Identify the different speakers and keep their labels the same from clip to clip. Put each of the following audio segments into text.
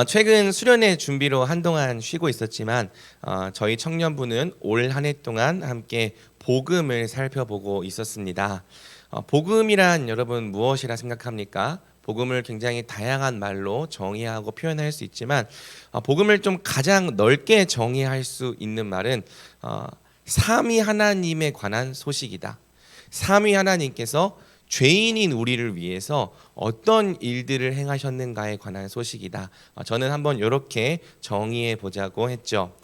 Speaker 1: 최근 수련회 준비로 한동안 쉬고 있었지만 저희 청년부는 올 한 해 동안 함께 복음을 살펴보고 있었습니다. 복음이란 여러분 무엇이라 생각합니까? 복음을 굉장히 다양한 말로 정의하고 표현할 수 있지만 복음을 좀 가장 넓게 정의할 수 있는 말은 삼위 하나님에 관한 소식이다. 삼위 하나님께서 죄인인 우리를 위해서 어떤 일들을 행하셨는가에 관한 소식이다. 저는 한번 이렇게 정의해 보자고 했죠.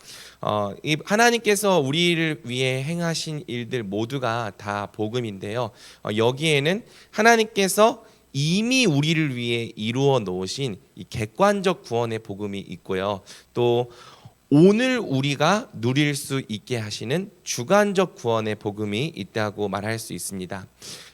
Speaker 1: 이 하나님께서 우리를 위해 행하신 일들 모두가 다 복음인데요. 여기에는 하나님께서 이미 우리를 위해 이루어 놓으신 이 객관적 구원의 복음이 있고요. 또 오늘 우리가 누릴 수 있게 하시는 주관적 구원의 복음이 있다고 말할 수 있습니다.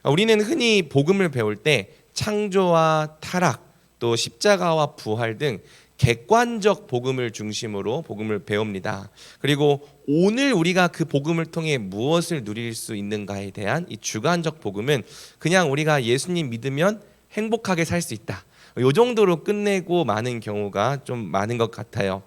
Speaker 1: 우리는 흔히 복음을 배울 때 창조와 타락, 또 십자가와 부활 등 객관적 복음을 중심으로 복음을 배웁니다. 그리고 오늘 우리가 그 복음을 통해 무엇을 누릴 수 있는가에 대한 이 주관적 복음은 그냥 우리가 예수님 믿으면 행복하게 살 수 있다. 이 정도로 끝내고 마는 경우가 좀 많은 것 같아요.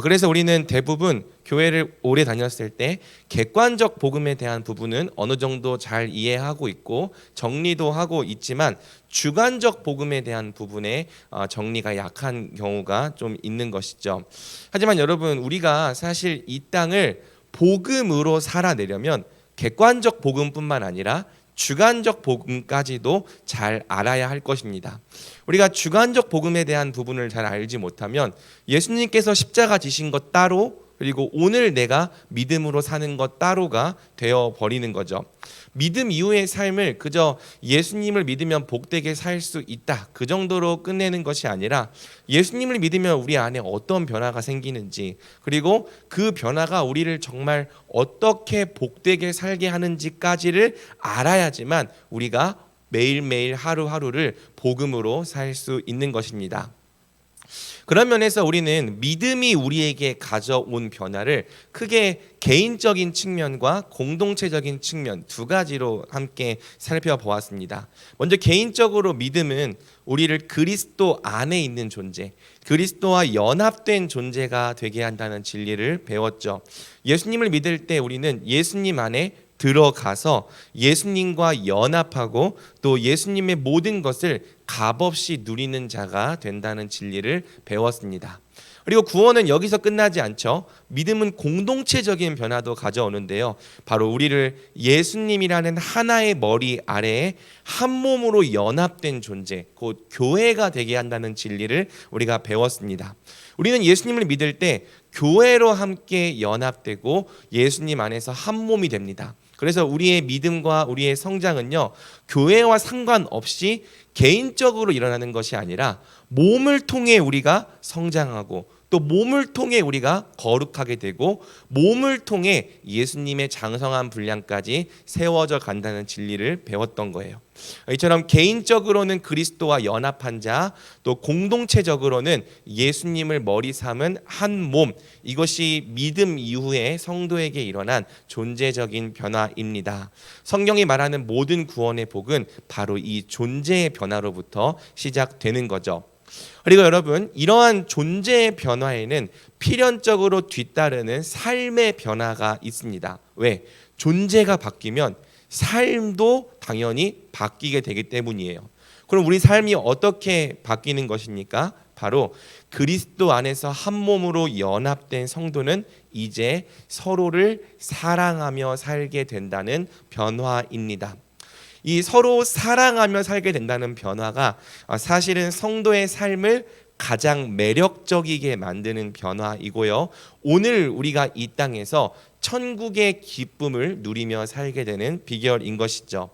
Speaker 1: 그래서 우리는 대부분 교회를 오래 다녔을 때 객관적 복음에 대한 부분은 어느 정도 잘 이해하고 있고 정리도 하고 있지만 주관적 복음에 대한 부분에 정리가 약한 경우가 좀 있는 것이죠. 하지만 여러분, 우리가 사실 이 땅을 복음으로 살아내려면 객관적 복음뿐만 아니라 주관적 복음까지도 잘 알아야 할 것입니다. 우리가 주관적 복음에 대한 부분을 잘 알지 못하면 예수님께서 십자가 지신 것 따로, 그리고 오늘 내가 믿음으로 사는 것 따로가 되어 버리는 거죠. 믿음 이후의 삶을 그저 예수님을 믿으면 복되게 살 수 있다, 그 정도로 끝내는 것이 아니라 예수님을 믿으면 우리 안에 어떤 변화가 생기는지, 그리고 그 변화가 우리를 정말 어떻게 복되게 살게 하는지까지를 알아야지만 우리가 매일매일 하루하루를 복음으로 살 수 있는 것입니다. 그런 면에서 우리는 믿음이 우리에게 가져온 변화를 크게 개인적인 측면과 공동체적인 측면 두 가지로 함께 살펴보았습니다. 먼저 개인적으로 믿음은 우리를 그리스도 안에 있는 존재, 그리스도와 연합된 존재가 되게 한다는 진리를 배웠죠. 예수님을 믿을 때 우리는 예수님 안에 들어가서 예수님과 연합하고 또 예수님의 모든 것을 값없이 누리는 자가 된다는 진리를 배웠습니다. 그리고 구원은 여기서 끝나지 않죠. 믿음은 공동체적인 변화도 가져오는데요. 바로 우리를 예수님이라는 하나의 머리 아래에 한 몸으로 연합된 존재, 곧 교회가 되게 한다는 진리를 우리가 배웠습니다. 우리는 예수님을 믿을 때 교회로 함께 연합되고 예수님 안에서 한 몸이 됩니다. 그래서 우리의 믿음과 우리의 성장은요, 교회와 상관없이 개인적으로 일어나는 것이 아니라 몸을 통해 우리가 성장하고 또 몸을 통해 우리가 거룩하게 되고 몸을 통해 예수님의 장성한 분량까지 세워져 간다는 진리를 배웠던 거예요. 이처럼 개인적으로는 그리스도와 연합한 자, 또 공동체적으로는 예수님을 머리 삼은 한 몸, 이것이 믿음 이후에 성도에게 일어난 존재적인 변화입니다. 성경이 말하는 모든 구원의 복은 바로 이 존재의 변화로부터 시작되는 거죠. 그리고 여러분, 이러한 존재의 변화에는 필연적으로 뒤따르는 삶의 변화가 있습니다. 왜? 존재가 바뀌면 삶도 당연히 바뀌게 되기 때문이에요. 그럼 우리 삶이 어떻게 바뀌는 것입니까? 바로 그리스도 안에서 한 몸으로 연합된 성도는 이제 서로를 사랑하며 살게 된다는 변화입니다. 이 서로 사랑하며 살게 된다는 변화가 사실은 성도의 삶을 가장 매력적이게 만드는 변화이고요. 오늘 우리가 이 땅에서 천국의 기쁨을 누리며 살게 되는 비결인 것이죠.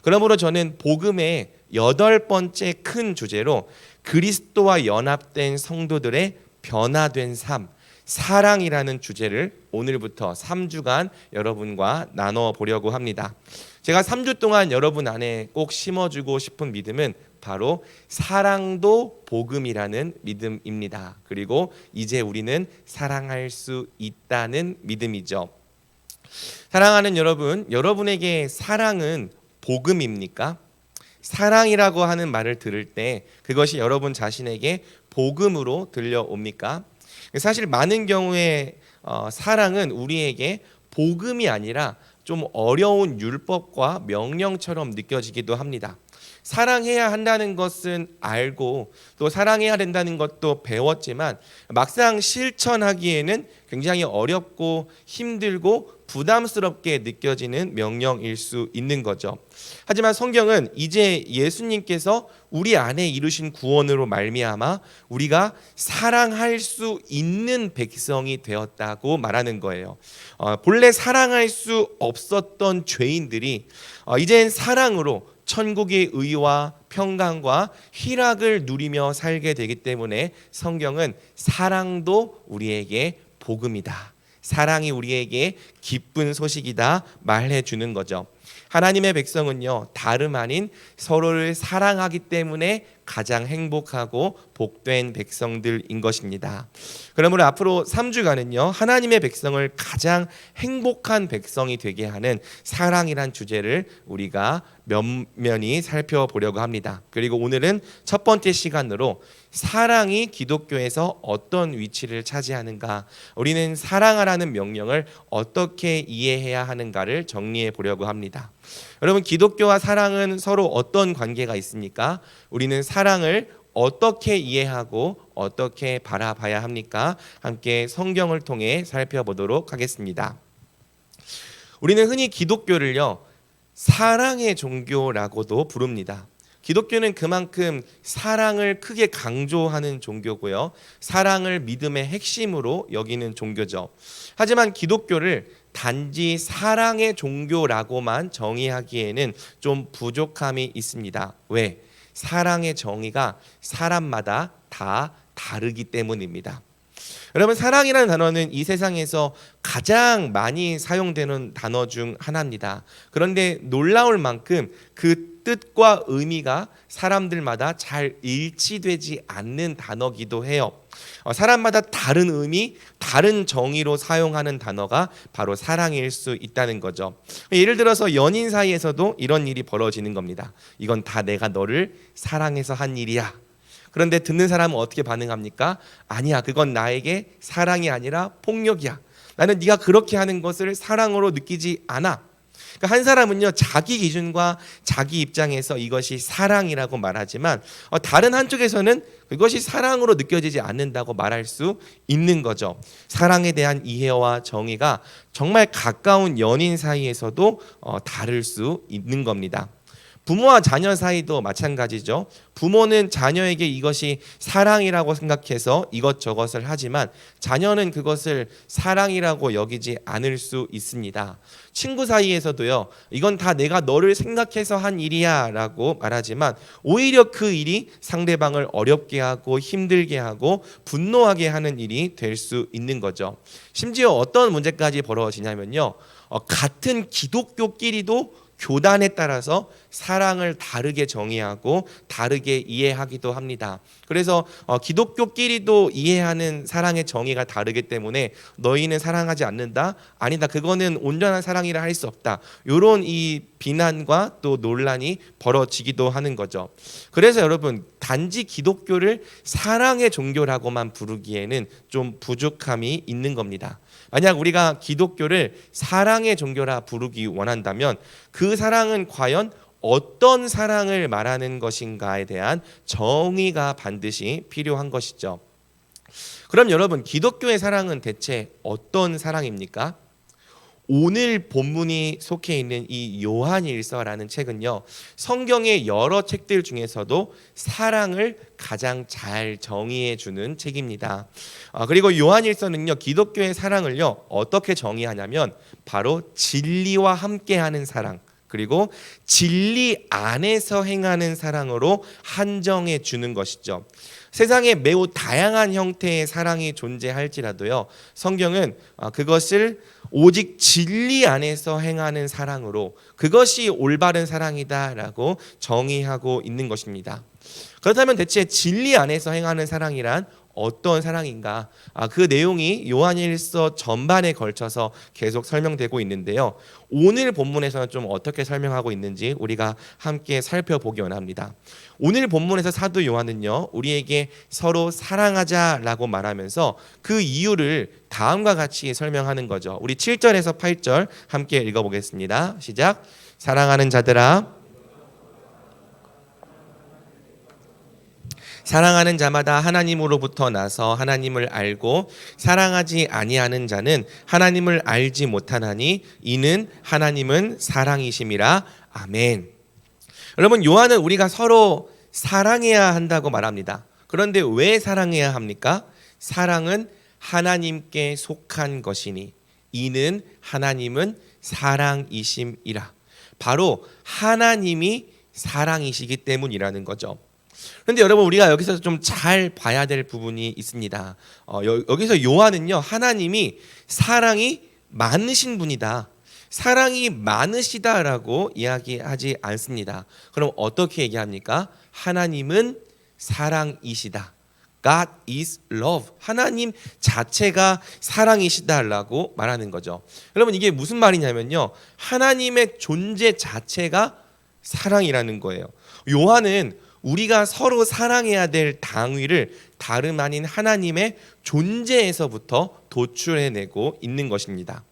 Speaker 1: 그러므로 저는 복음의 8번째 큰 주제로 그리스도와 연합된 성도들의 변화된 삶, 사랑이라는 주제를 오늘부터 3주간 여러분과 나눠 보려고 합니다. 제가 3주 동안 여러분 안에 꼭 심어주고 싶은 믿음은 바로 사랑도 복음이라는 믿음입니다. 그리고 이제 우리는 사랑할 수 있다는 믿음이죠. 사랑하는 여러분, 여러분에게 사랑은 복음입니까? 사랑이라고 하는 말을 들을 때 그것이 여러분 자신에게 복음으로 들려옵니까? 사실 많은 경우에 사랑은 우리에게 복음이 아니라 좀 어려운 율법과 명령처럼 느껴지기도 합니다. 사랑해야 한다는 것은 알고 또 사랑해야 된다는 것도 배웠지만 막상 실천하기에는 굉장히 어렵고 힘들고 부담스럽게 느껴지는 명령일 수 있는 거죠. 하지만 성경은 이제 예수님께서 우리 안에 이루신 구원으로 말미암아 우리가 사랑할 수 있는 백성이 되었다고 말하는 거예요. 본래 사랑할 수 없었던 죄인들이 이젠 사랑으로 천국의 의와 평강과 희락을 누리며 살게 되기 때문에 성경은 사랑도 우리에게 복음이다, 사랑이 우리에게 기쁜 소식이다 말해 주는 거죠. 하나님의 백성은요, 다름 아닌 서로를 사랑하기 때문에 가장 행복하고 복된 백성들인 것입니다. 그러므로 앞으로 3주간은요, 하나님의 백성을 가장 행복한 백성이 되게 하는 사랑이란 주제를 우리가 면면히 살펴보려고 합니다. 그리고 오늘은 첫 번째 시간으로 사랑이 기독교에서 어떤 위치를 차지하는가, 우리는 사랑하라는 명령을 어떻게 이해해야 하는가를 정리해 보려고 합니다. 여러분, 기독교와 사랑은 서로 어떤 관계가 있습니까? 우리는 사랑을 어떻게 이해하고 어떻게 바라봐야 합니까? 함께 성경을 통해 살펴보도록 하겠습니다. 우리는 흔히 기독교를요, 사랑의 종교라고도 부릅니다. 기독교는 그만큼 사랑을 크게 강조하는 종교고요, 사랑을 믿음의 핵심으로 여기는 종교죠. 하지만 기독교를 단지 사랑의 종교라고만 정의하기에는 좀 부족함이 있습니다. 왜? 사랑의 정의가 사람마다 다 다르기 때문입니다. 여러분, 사랑이라는 단어는 이 세상에서 가장 많이 사용되는 단어 중 하나입니다. 그런데 놀라울 만큼 그 뜻과 의미가 사람들마다 잘 일치되지 않는 단어기도 해요. 사람마다 다른 의미, 다른 정의로 사용하는 단어가 바로 사랑일 수 있다는 거죠. 예를 들어서 연인 사이에서도 이런 일이 벌어지는 겁니다. 이건 다 내가 너를 사랑해서 한 일이야. 그런데 듣는 사람은 어떻게 반응합니까? 아니야, 그건 나에게 사랑이 아니라 폭력이야. 나는 네가 그렇게 하는 것을 사랑으로 느끼지 않아. 그러니까 한 사람은요, 자기 기준과 자기 입장에서 이것이 사랑이라고 말하지만 다른 한쪽에서는 그것이 사랑으로 느껴지지 않는다고 말할 수 있는 거죠. 사랑에 대한 이해와 정의가 정말 가까운 연인 사이에서도 다를 수 있는 겁니다. 부모와 자녀 사이도 마찬가지죠. 부모는 자녀에게 이것이 사랑이라고 생각해서 이것저것을 하지만 자녀는 그것을 사랑이라고 여기지 않을 수 있습니다. 친구 사이에서도요, 이건 다 내가 너를 생각해서 한 일이야 라고 말하지만 오히려 그 일이 상대방을 어렵게 하고 힘들게 하고 분노하게 하는 일이 될 수 있는 거죠. 심지어 어떤 문제까지 벌어지냐면요, 같은 기독교끼리도 교단에 따라서 사랑을 다르게 정의하고 다르게 이해하기도 합니다. 그래서 기독교끼리도 이해하는 사랑의 정의가 다르기 때문에 너희는 사랑하지 않는다? 아니다, 그거는 온전한 사랑이라 할 수 없다. 이런 이 비난과 또 논란이 벌어지기도 하는 거죠. 그래서 여러분, 단지 기독교를 사랑의 종교라고만 부르기에는 좀 부족함이 있는 겁니다. 만약 우리가 기독교를 사랑의 종교라 부르기 원한다면 그 사랑은 과연 어떤 사랑을 말하는 것인가에 대한 정의가 반드시 필요한 것이죠. 그럼 여러분, 기독교의 사랑은 대체 어떤 사랑입니까? 오늘 본문이 속해 있는 이 요한일서라는 책은요, 성경의 여러 책들 중에서도 사랑을 가장 잘 정의해 주는 책입니다. 그리고 요한일서는요, 기독교의 사랑을요 어떻게 정의하냐면 바로 진리와 함께하는 사랑, 그리고 진리 안에서 행하는 사랑으로 한정해 주는 것이죠. 세상에 매우 다양한 형태의 사랑이 존재할지라도요, 성경은 그것을 오직 진리 안에서 행하는 사랑으로, 그것이 올바른 사랑이다라고 정의하고 있는 것입니다. 그렇다면 대체 진리 안에서 행하는 사랑이란 어떤 사랑인가? 그 내용이 요한일서 전반에 걸쳐서 계속 설명되고 있는데요. 오늘 본문에서는 좀 어떻게 설명하고 있는지 우리가 함께 살펴보기 원합니다. 오늘 본문에서 사도 요한은요, 우리에게 서로 사랑하자라고 말하면서 그 이유를 다음과 같이 설명하는 거죠. 우리 7절에서 8절 함께 읽어보겠습니다. 시작. 사랑하는 자들아, 사랑하는 자마다 하나님으로부터 나서 하나님을 알고 사랑하지 아니하는 자는 하나님을 알지 못하나니 이는 하나님은 사랑이심이라. 아멘. 여러분, 요한은 우리가 서로 사랑해야 한다고 말합니다. 그런데 왜 사랑해야 합니까? 사랑은 하나님께 속한 것이니 이는 하나님은 사랑이심이라. 바로 하나님이 사랑이시기 때문이라는 거죠. 그런데 여러분, 우리가 여기서 좀 잘 봐야 될 부분이 있습니다. 여기서 요한은요, 하나님이 사랑이 많으신 분이다, 사랑이 많으시다라고 이야기하지 않습니다. 그럼 어떻게 얘기합니까? 하나님은 사랑이시다. God is love. 하나님 자체가 사랑이시다라고 말하는 거죠. 여러분, 이게 무슨 말이냐면요, 하나님의 존재 자체가 사랑이라는 거예요. 요한은 우리가 서로 사랑해야 될 당위를 다름 아닌 하나님의 존재에서부터 도출해내고 있는 것입니다.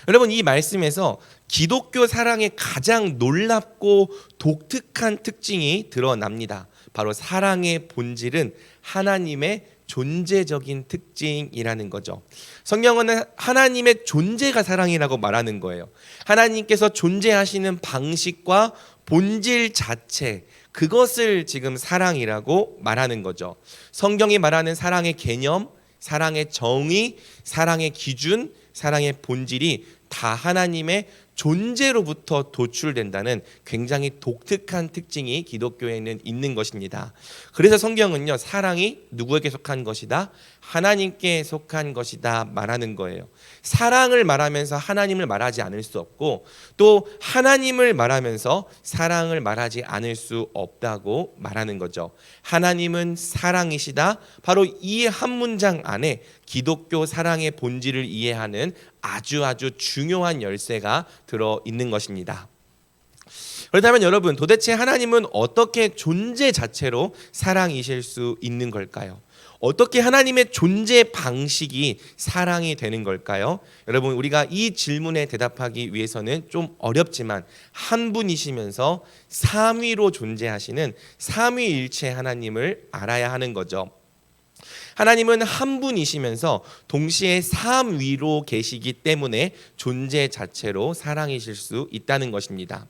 Speaker 1: 여러분, 이 말씀에서 기독교 사랑의 가장 놀랍고 독특한 특징이 드러납니다. 바로 사랑의 본질은 하나님의 존재적인 특징이라는 거죠. 성경은 하나님의 존재가 사랑이라고 말하는 거예요. 하나님께서 존재하시는 방식과 본질 자체, 그것을 지금 사랑이라고 말하는 거죠. 성경이 말하는 사랑의 개념, 사랑의 정의, 사랑의 기준, 사랑의 본질이 다 하나님의 존재로부터 도출된다는 굉장히 독특한 특징이 기독교에는 있는 것입니다. 그래서 성경은요, 사랑이 누구에게 속한 것이다? 하나님께 속한 것이다 말하는 거예요. 사랑을 말하면서 하나님을 말하지 않을 수 없고, 또 하나님을 말하면서 사랑을 말하지 않을 수 없다고 말하는 거죠. 하나님은 사랑이시다. 바로 이 한 문장 안에 기독교 사랑의 본질을 이해하는 아주 중요한 열쇠가 들어 있는 것입니다. 그렇다면 여러분, 도대체 하나님은 어떻게 존재 자체로 사랑이실 수 있는 걸까요? 어떻게 하나님의 존재 방식이 사랑이 되는 걸까요? 여러분, 우리가 이 질문에 대답하기 위해서는 좀 어렵지만 한 분이시면서 삼위로 존재하시는 삼위일체 하나님을 알아야 하는 거죠. 하나님은 한 분이시면서 동시에 삼위로 계시기 때문에 존재 자체로 사랑이실 수 있다는 것입니다.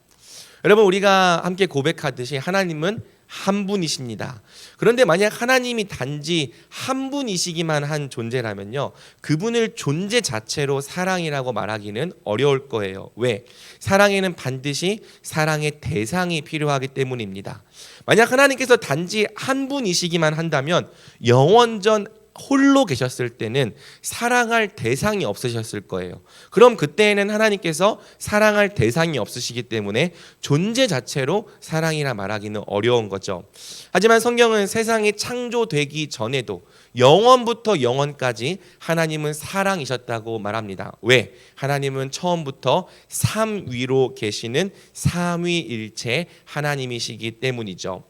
Speaker 1: 여러분, 우리가 함께 고백하듯이 하나님은 한 분이십니다. 그런데 만약 하나님이 단지 한 분이시기만 한 존재라면요, 그분을 존재 자체로 사랑이라고 말하기는 어려울 거예요. 왜? 사랑에는 반드시 사랑의 대상이 필요하기 때문입니다. 만약 하나님께서 단지 한 분이시기만 한다면 영원전 홀로 계셨을 때는 사랑할 대상이 없으셨을 거예요. 그럼 그때에는 하나님께서 사랑할 대상이 없으시기 때문에 존재 자체로 사랑이라 말하기는 어려운 거죠. 하지만 성경은 세상이 창조되기 전에도 영원부터 영원까지 하나님은 사랑이셨다고 말합니다. 왜? 하나님은 처음부터 삼위로 계시는 삼위일체 하나님이시기 때문이죠.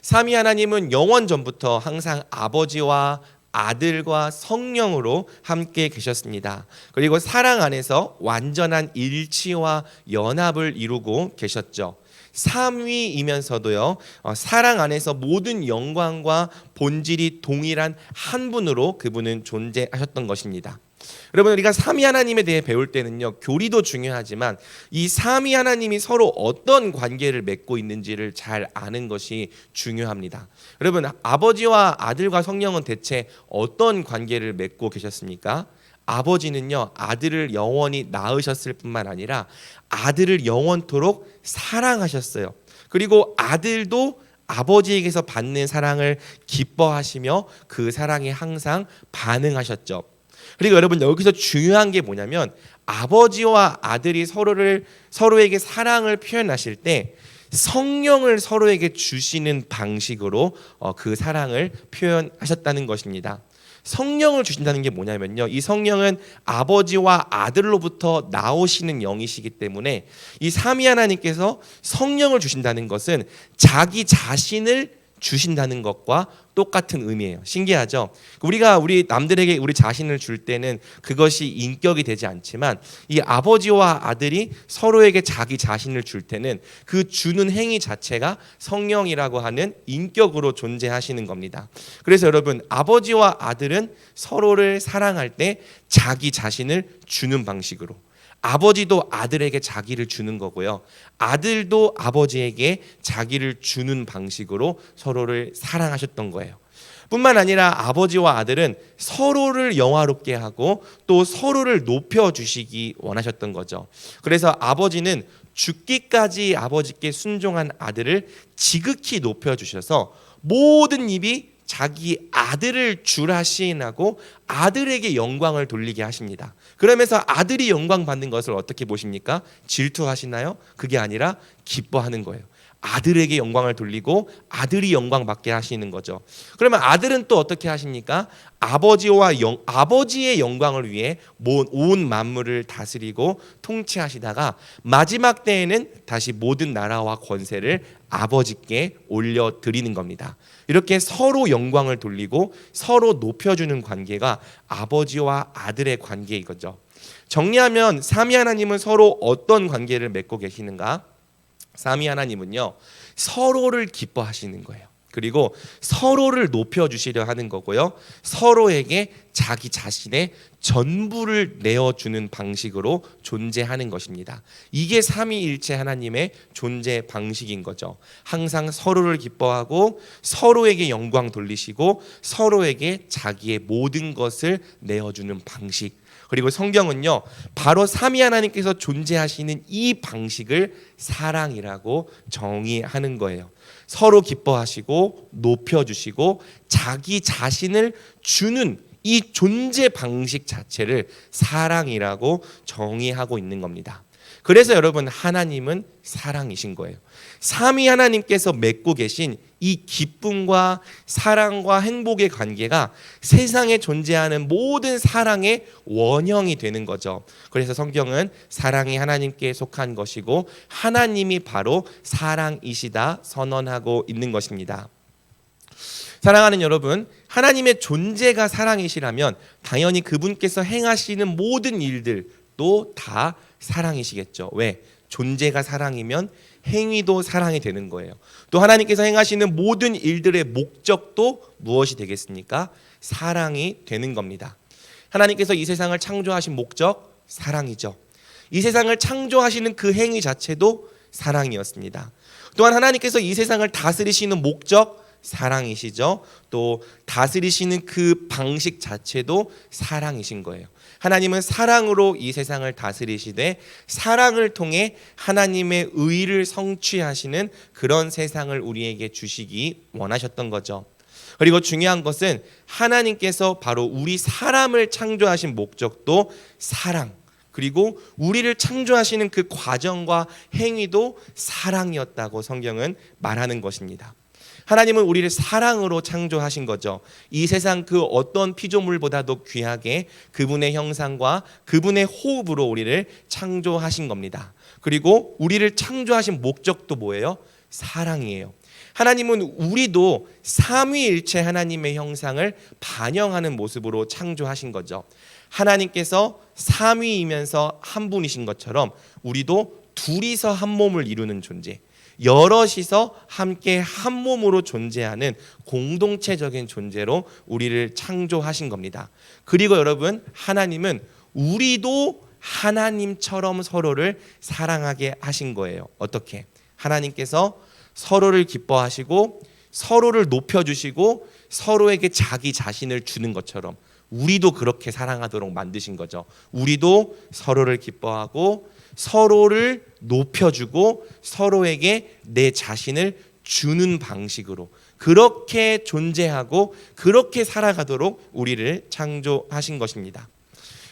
Speaker 1: 삼위 하나님은 영원 전부터 항상 아버지와 아들과 성령으로 함께 계셨습니다. 그리고 사랑 안에서 완전한 일치와 연합을 이루고 계셨죠. 삼위이면서도요, 사랑 안에서 모든 영광과 본질이 동일한 한 분으로 그분은 존재하셨던 것입니다. 여러분, 우리가 삼위 하나님에 대해 배울 때는요, 교리도 중요하지만 이 삼위 하나님이 서로 어떤 관계를 맺고 있는지를 잘 아는 것이 중요합니다. 여러분, 아버지와 아들과 성령은 대체 어떤 관계를 맺고 계셨습니까? 아버지는요, 아들을 영원히 낳으셨을 뿐만 아니라 아들을 영원토록 사랑하셨어요. 그리고 아들도 아버지에게서 받는 사랑을 기뻐하시며 그 사랑에 항상 반응하셨죠. 그리고 여러분, 여기서 중요한 게 뭐냐면 아버지와 아들이 서로에게 사랑을 표현하실 때 성령을 서로에게 주시는 방식으로 그 사랑을 표현하셨다는 것입니다. 성령을 주신다는 게 뭐냐면요, 이 성령은 아버지와 아들로부터 나오시는 영이시기 때문에 이 삼위 하나님께서 성령을 주신다는 것은 자기 자신을 주신다는 것과 똑같은 의미예요. 신기하죠? 우리가 우리 남들에게 우리 자신을 줄 때는 그것이 인격이 되지 않지만 이 아버지와 아들이 서로에게 자기 자신을 줄 때는 그 주는 행위 자체가 성령이라고 하는 인격으로 존재하시는 겁니다. 그래서 여러분, 아버지와 아들은 서로를 사랑할 때 자기 자신을 주는 방식으로, 아버지도 아들에게 자기를 주는 거고요, 아들도 아버지에게 자기를 주는 방식으로 서로를 사랑하셨던 거예요. 뿐만 아니라 아버지와 아들은 서로를 영화롭게 하고 또 서로를 높여주시기 원하셨던 거죠. 그래서 아버지는 죽기까지 아버지께 순종한 아들을 지극히 높여주셔서 모든 입이 자기 아들을 주라 시인하고 아들에게 영광을 돌리게 하십니다. 그러면서 아들이 영광 받는 것을 어떻게 보십니까? 질투하시나요? 그게 아니라 기뻐하는 거예요. 아들에게 영광을 돌리고 아들이 영광 받게 하시는 거죠. 그러면 아들은 또 어떻게 하십니까? 아버지의 영광을 위해 온 만물을 다스리고 통치하시다가 마지막 때에는 다시 모든 나라와 권세를 아버지께 올려드리는 겁니다. 이렇게 서로 영광을 돌리고 서로 높여주는 관계가 아버지와 아들의 관계인 거죠. 정리하면 삼위 하나님은 서로 어떤 관계를 맺고 계시는가? 삼위 하나님은요, 서로를 기뻐하시는 거예요. 그리고 서로를 높여주시려 하는 거고요, 서로에게 자기 자신의 전부를 내어주는 방식으로 존재하는 것입니다. 이게 삼위일체 하나님의 존재 방식인 거죠. 항상 서로를 기뻐하고 서로에게 영광 돌리시고 서로에게 자기의 모든 것을 내어주는 방식. 그리고 성경은요, 바로 삼위 하나님께서 존재하시는 이 방식을 사랑이라고 정의하는 거예요. 서로 기뻐하시고 높여주시고 자기 자신을 주는 이 존재 방식 자체를 사랑이라고 정의하고 있는 겁니다. 그래서 여러분, 하나님은 사랑이신 거예요. 삼위 하나님께서 맺고 계신 이 기쁨과 사랑과 행복의 관계가 세상에 존재하는 모든 사랑의 원형이 되는 거죠. 그래서 성경은 사랑이 하나님께 속한 것이고 하나님이 바로 사랑이시다 선언하고 있는 것입니다. 사랑하는 여러분, 하나님의 존재가 사랑이시라면 당연히 그분께서 행하시는 모든 일들도 다 사랑이시겠죠. 왜? 존재가 사랑이면 행위도 사랑이 되는 거예요. 또 하나님께서 행하시는 모든 일들의 목적도 무엇이 되겠습니까? 사랑이 되는 겁니다. 하나님께서 이 세상을 창조하신 목적, 사랑이죠. 이 세상을 창조하시는 그 행위 자체도 사랑이었습니다. 또한 하나님께서 이 세상을 다스리시는 목적, 사랑이시죠. 또 다스리시는 그 방식 자체도 사랑이신 거예요. 하나님은 사랑으로 이 세상을 다스리시되 사랑을 통해 하나님의 의를 성취하시는 그런 세상을 우리에게 주시기 원하셨던 거죠. 그리고 중요한 것은 하나님께서 바로 우리 사람을 창조하신 목적도 사랑, 그리고 우리를 창조하시는 그 과정과 행위도 사랑이었다고 성경은 말하는 것입니다. 하나님은 우리를 사랑으로 창조하신 거죠. 이 세상 그 어떤 피조물보다도 귀하게 그분의 형상과 그분의 호흡으로 우리를 창조하신 겁니다. 그리고 우리를 창조하신 목적도 뭐예요? 사랑이에요. 하나님은 우리도 삼위일체 하나님의 형상을 반영하는 모습으로 창조하신 거죠. 하나님께서 삼위이면서 한 분이신 것처럼 우리도 둘이서 한 몸을 이루는 존재, 여럿이서 함께 한 몸으로 존재하는 공동체적인 존재로 우리를 창조하신 겁니다. 그리고 여러분, 하나님은 우리도 하나님처럼 서로를 사랑하게 하신 거예요. 어떻게? 하나님께서 서로를 기뻐하시고 서로를 높여주시고 서로에게 자기 자신을 주는 것처럼 우리도 그렇게 사랑하도록 만드신 거죠. 우리도 서로를 기뻐하고 서로를 높여주고 서로에게 내 자신을 주는 방식으로 그렇게 존재하고 그렇게 살아가도록 우리를 창조하신 것입니다.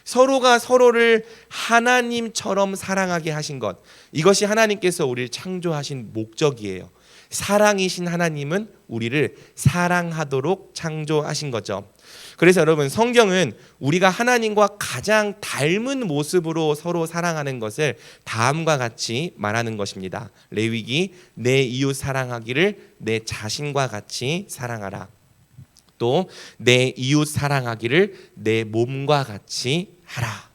Speaker 1: 서로가 서로를 하나님처럼 사랑하게 하신 것, 이것이 하나님께서 우리를 창조하신 목적이에요. 사랑이신 하나님은 우리를 사랑하도록 창조하신 거죠. 그래서 여러분, 성경은 우리가 하나님과 가장 닮은 모습으로 서로 사랑하는 것을 다음과 같이 말하는 것입니다. 레위기, 내 이웃 사랑하기를 내 자신과 같이 사랑하라. 또 내 이웃 사랑하기를 내 몸과 같이 하라.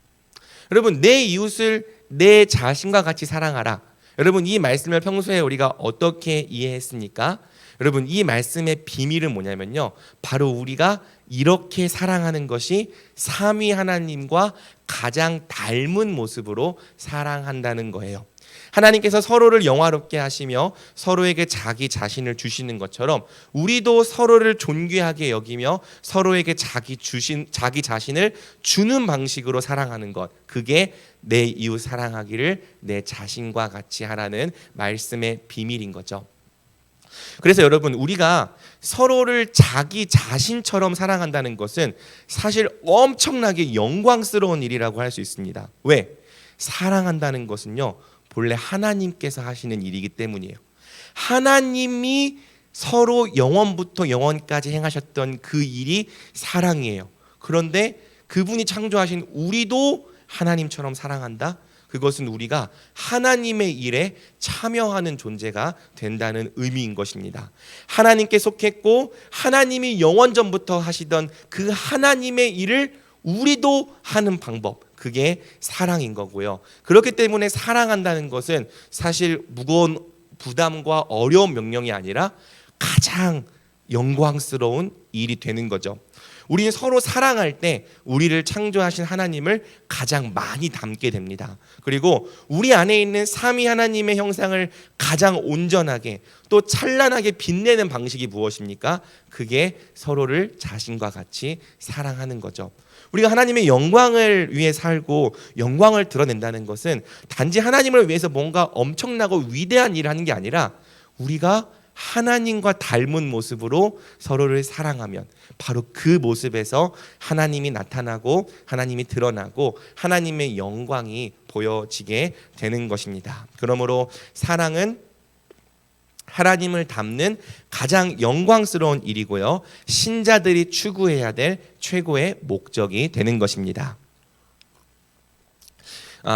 Speaker 1: 여러분, 내 이웃을 내 자신과 같이 사랑하라. 여러분, 이 말씀을 평소에 우리가 어떻게 이해했습니까? 여러분, 이 말씀의 비밀은 뭐냐면요, 바로 우리가 이렇게 사랑하는 것이 삼위 하나님과 가장 닮은 모습으로 사랑한다는 거예요. 하나님께서 서로를 영화롭게 하시며 서로에게 자기 자신을 주시는 것처럼 우리도 서로를 존귀하게 여기며 서로에게 자기 자신을 주는 방식으로 사랑하는 것, 그게 내 이웃 사랑하기를 내 자신과 같이 하라는 말씀의 비밀인 거죠. 그래서 여러분, 우리가 서로를 자기 자신처럼 사랑한다는 것은 사실 엄청나게 영광스러운 일이라고 할 수 있습니다. 왜? 사랑한다는 것은요, 본래 하나님께서 하시는 일이기 때문이에요. 하나님이 서로 영원부터 영원까지 행하셨던 그 일이 사랑이에요. 그런데 그분이 창조하신 우리도 하나님처럼 사랑한다? 그것은 우리가 하나님의 일에 참여하는 존재가 된다는 의미인 것입니다. 하나님께 속했고 하나님이 영원전부터 하시던 그 하나님의 일을 우리도 하는 방법, 그게 사랑인 거고요. 그렇기 때문에 사랑한다는 것은 사실 무거운 부담과 어려운 명령이 아니라 가장 영광스러운 일이 되는 거죠. 우리는 서로 사랑할 때 우리를 창조하신 하나님을 가장 많이 닮게 됩니다. 그리고 우리 안에 있는 삼위 하나님의 형상을 가장 온전하게 또 찬란하게 빛내는 방식이 무엇입니까? 그게 서로를 자신과 같이 사랑하는 거죠. 우리가 하나님의 영광을 위해 살고 영광을 드러낸다는 것은 단지 하나님을 위해서 뭔가 엄청나고 위대한 일을 하는 게 아니라 우리가 하나님과 닮은 모습으로 서로를 사랑하면 바로 그 모습에서 하나님이 나타나고 하나님이 드러나고 하나님의 영광이 보여지게 되는 것입니다. 그러므로 사랑은 하나님을 닮는 가장 영광스러운 일이고요, 신자들이 추구해야 될 최고의 목적이 되는 것입니다.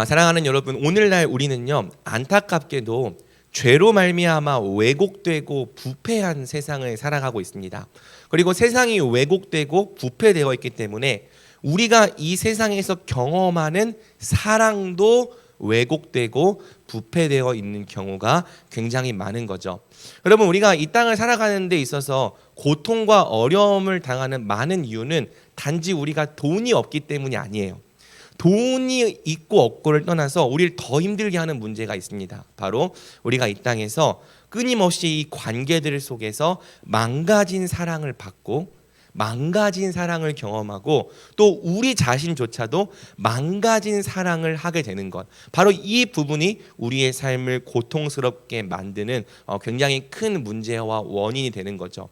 Speaker 1: 사랑하는 여러분, 오늘날 우리는요, 안타깝게도 죄로 말미암아 왜곡되고 부패한 세상을 살아가고 있습니다. 그리고 세상이 왜곡되고 부패되어 있기 때문에 우리가 이 세상에서 경험하는 사랑도 왜곡되고 부패되어 있는 경우가 굉장히 많은 거죠. 여러분, 우리가 이 땅을 살아가는 데 있어서 고통과 어려움을 당하는 많은 이유는 단지 우리가 돈이 없기 때문이 아니에요. 돈이 있고 없고를 떠나서 우리를 더 힘들게 하는 문제가 있습니다. 바로 우리가 이 땅에서 끊임없이 이 관계들 속에서 망가진 사랑을 받고 망가진 사랑을 경험하고 또 우리 자신조차도 망가진 사랑을 하게 되는 것, 바로 이 부분이 우리의 삶을 고통스럽게 만드는 굉장히 큰 문제와 원인이 되는 거죠.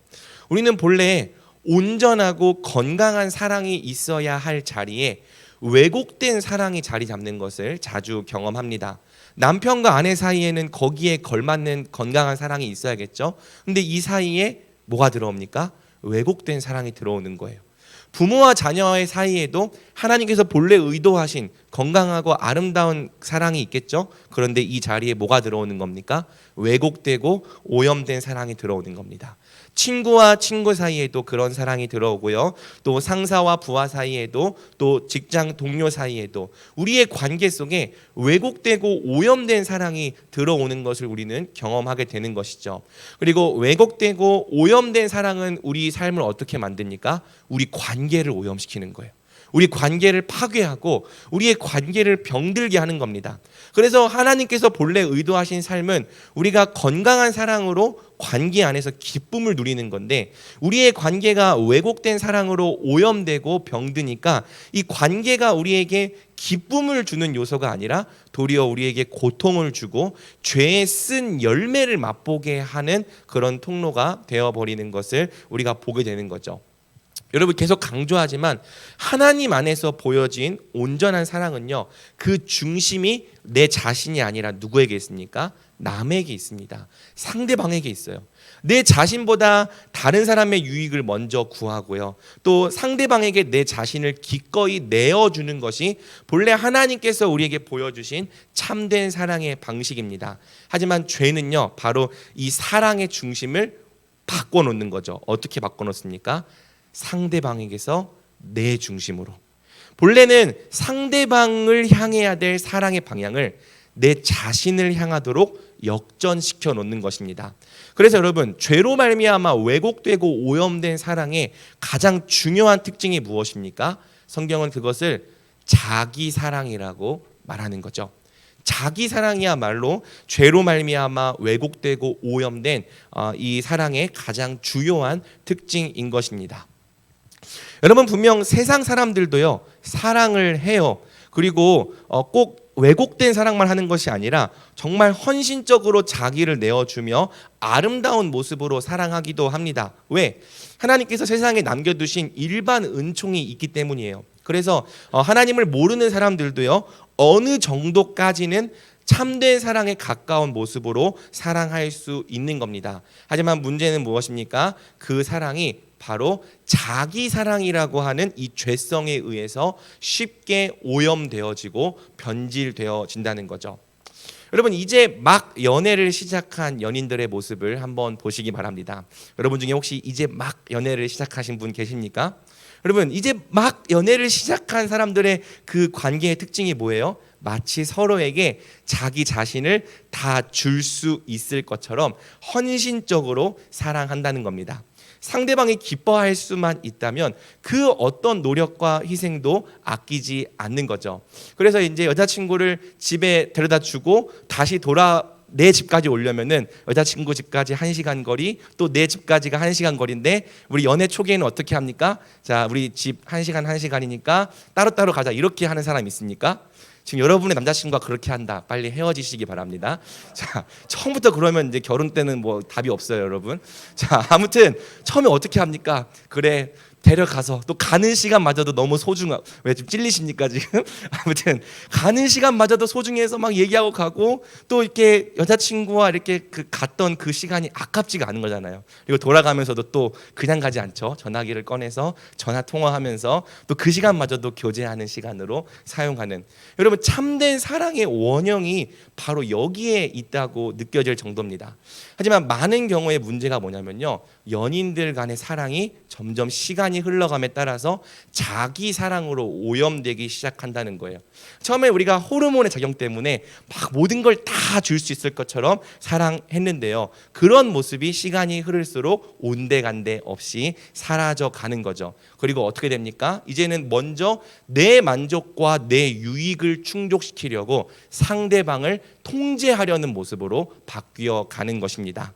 Speaker 1: 우리는 본래 온전하고 건강한 사랑이 있어야 할 자리에 왜곡된 사랑이 자리 잡는 것을 자주 경험합니다. 남편과 아내 사이에는 거기에 걸맞는 건강한 사랑이 있어야겠죠. 근데 이 사이에 뭐가 들어옵니까? 왜곡된 사랑이 들어오는 거예요. 부모와 자녀의 사이에도 하나님께서 본래 의도하신 건강하고 아름다운 사랑이 있겠죠. 그런데 이 자리에 뭐가 들어오는 겁니까? 왜곡되고 오염된 사랑이 들어오는 겁니다. 친구와 친구 사이에도 그런 사랑이 들어오고요, 또 상사와 부하 사이에도, 또 직장 동료 사이에도 우리의 관계 속에 왜곡되고 오염된 사랑이 들어오는 것을 우리는 경험하게 되는 것이죠. 그리고 왜곡되고 오염된 사랑은 우리 삶을 어떻게 만듭니까? 우리 관계를 오염시키는 거예요. 우리 관계를 파괴하고 우리의 관계를 병들게 하는 겁니다. 그래서 하나님께서 본래 의도하신 삶은 우리가 건강한 사랑으로 관계 안에서 기쁨을 누리는 건데, 우리의 관계가 왜곡된 사랑으로 오염되고 병드니까 이 관계가 우리에게 기쁨을 주는 요소가 아니라 도리어 우리에게 고통을 주고 죄의 쓴 열매를 맛보게 하는 그런 통로가 되어버리는 것을 우리가 보게 되는 거죠. 여러분 계속 강조하지만 하나님 안에서 보여진 온전한 사랑은요, 그 중심이 내 자신이 아니라 누구에게 있습니까? 남에게 있습니다. 상대방에게 있어요. 내 자신보다 다른 사람의 유익을 먼저 구하고요, 또 상대방에게 내 자신을 기꺼이 내어주는 것이 본래 하나님께서 우리에게 보여주신 참된 사랑의 방식입니다. 하지만 죄는요, 바로 이 사랑의 중심을 바꿔놓는 거죠. 어떻게 바꿔놓습니까? 상대방에게서 내 중심으로. 본래는 상대방을 향해야 될 사랑의 방향을 내 자신을 향하도록 역전시켜 놓는 것입니다. 그래서 여러분, 죄로 말미암아 왜곡되고 오염된 사랑의 가장 중요한 특징이 무엇입니까? 성경은 그것을 자기 사랑이라고 말하는 거죠. 자기 사랑이야말로 죄로 말미암아 왜곡되고 오염된 이 사랑의 가장 주요한 특징인 것입니다. 여러분, 분명 세상 사람들도요, 사랑을 해요. 그리고 꼭 왜곡된 사랑만 하는 것이 아니라 정말 헌신적으로 자기를 내어주며 아름다운 모습으로 사랑하기도 합니다. 왜? 하나님께서 세상에 남겨두신 일반 은총이 있기 때문이에요. 그래서 하나님을 모르는 사람들도요, 어느 정도까지는 참된 사랑에 가까운 모습으로 사랑할 수 있는 겁니다. 하지만 문제는 무엇입니까? 그 사랑이 바로 자기 사랑이라고 하는 이 죄성에 의해서 쉽게 오염되어지고 변질되어진다는 거죠. 여러분, 이제 막 연애를 시작한 연인들의 모습을 한번 보시기 바랍니다. 여러분 중에 혹시 이제 막 연애를 시작하신 분 계십니까? 여러분, 이제 막 연애를 시작한 사람들의 그 관계의 특징이 뭐예요? 마치 서로에게 자기 자신을 다 줄 수 있을 것처럼 헌신적으로 사랑한다는 겁니다. 상대방이 기뻐할 수만 있다면 그 어떤 노력과 희생도 아끼지 않는 거죠. 그래서 이제 여자친구를 집에 데려다 주고 다시 내 집까지 오려면은 여자친구 집까지 1시간 거리, 또 내 집까지가 1시간 거리인데 우리 연애 초기에는 어떻게 합니까? 자, 우리 집 1시간이니까 따로따로 가자, 이렇게 하는 사람 있습니까? 지금 여러분의 남자친구가 그렇게 한다, 빨리 헤어지시기 바랍니다. 자, 처음부터 그러면 이제 결혼 때는 뭐 답이 없어요, 여러분. 자, 아무튼 처음에 어떻게 합니까? 그래, 데려가서 또 가는 시간마저도 너무 소중하고, 왜 좀 찔리십니까 지금? 아무튼 가는 시간마저도 소중해서 막 얘기하고 가고, 또 이렇게 여자친구와 이렇게 갔던 그 시간이 아깝지가 않은 거잖아요. 그리고 돌아가면서도 또 그냥 가지 않죠. 전화기를 꺼내서 전화 통화하면서 또 그 시간마저도 교제하는 시간으로 사용하는, 여러분, 참된 사랑의 원형이 바로 여기에 있다고 느껴질 정도입니다. 하지만 많은 경우에 문제가 뭐냐면요, 연인들 간의 사랑이 점점 시간이 흘러감에 따라서 자기 사랑으로 오염되기 시작한다는 거예요. 처음에 우리가 호르몬의 작용 때문에 막 모든 걸 다 줄 수 있을 것처럼 사랑했는데요, 그런 모습이 시간이 흐를수록 온데간데 없이 사라져 가는 거죠. 그리고 어떻게 됩니까? 이제는 먼저 내 만족과 내 유익을 충족시키려고 상대방을 통제하려는 모습으로 바뀌어 가는 것입니다.